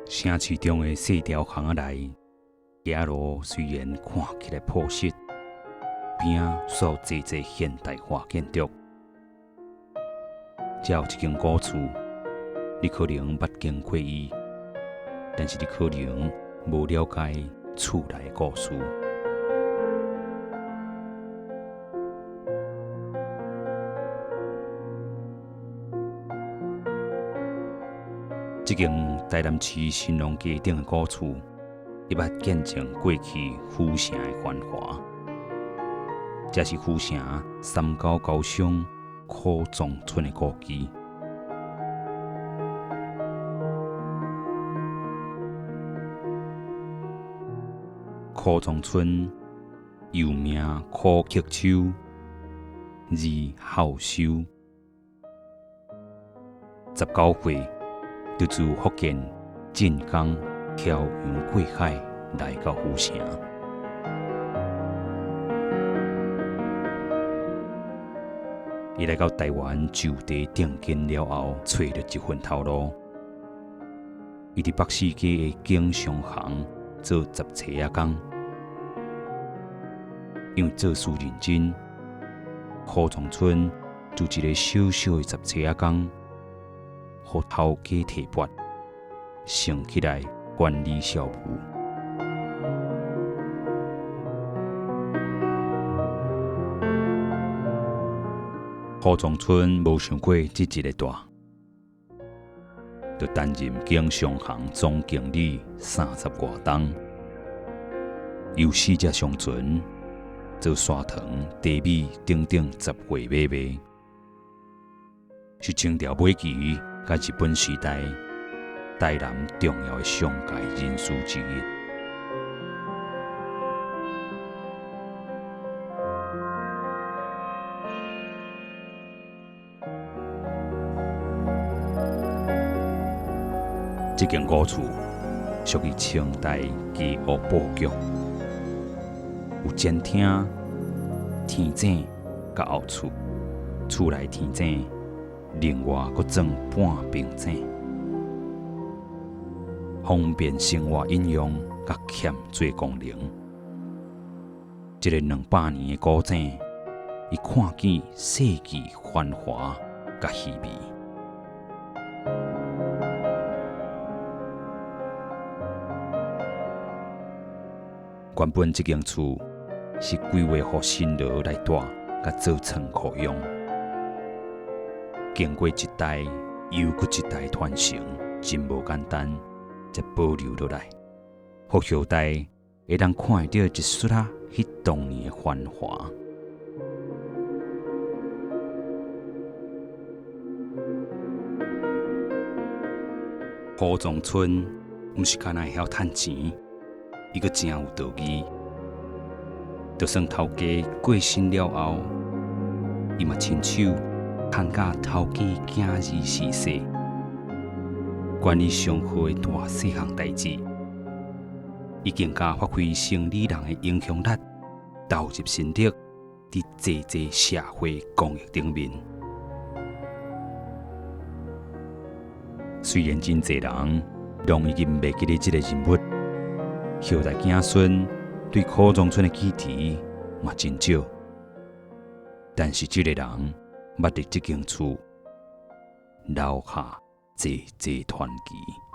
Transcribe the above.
城市中的细条巷仔内，街路虽然看起来朴实，边仔却有济济现代化建筑。这有一间古厝，你可能捌经过伊，但是你可能无了解厝内的故事。这间台南市新隆街顶的古厝，一捌见证过去府城的繁华。这是府城399乡苦庄村的故基。苦庄村又名苦曲秋，字孝修。19岁就自福建晋江漂洋过海来到府城。伊来到台湾就地定居了后，找到一份头路。伊伫北市街的经商行做杂车仔工，因为做事认真，苦庄村就一个小小的杂车仔工。予头家提拔，升起来管理小务。苦庄村无想过这一个大，就担任经商行总经理30多冬。有4只商船，做沙糖、茶米等等10月买卖，是清朝末期。甲日本时代台南重要的商界人士之一。这间古厝属于清代家屋布局，有前厅、天井、甲后厝，厝内天井。另外，阁装半平井，方便生活饮用，甲欠做功能。这个200年的古井，伊看见世纪繁华甲稀微。原本这间厝是规划予新罗来住，甲做仓库用。经过一代又搁一代传承，真无简单，才保留落来，予后代会当看到一撮仔迄当年的繁华。苦庄村毋是干那会晓趁钱，伊阁真有道义。就算头家过身了后，伊嘛亲手。牵甲头家囝儿逝世，管理上好的大细项代志，已经加发挥生理人的影响力，投入心力，伫济济社会公益顶面。虽然真侪人拢已经袂记得这个人物，后代子孙对苦庄村的记忆嘛真少，但是这个人。捌伫这间厝留下济济传奇。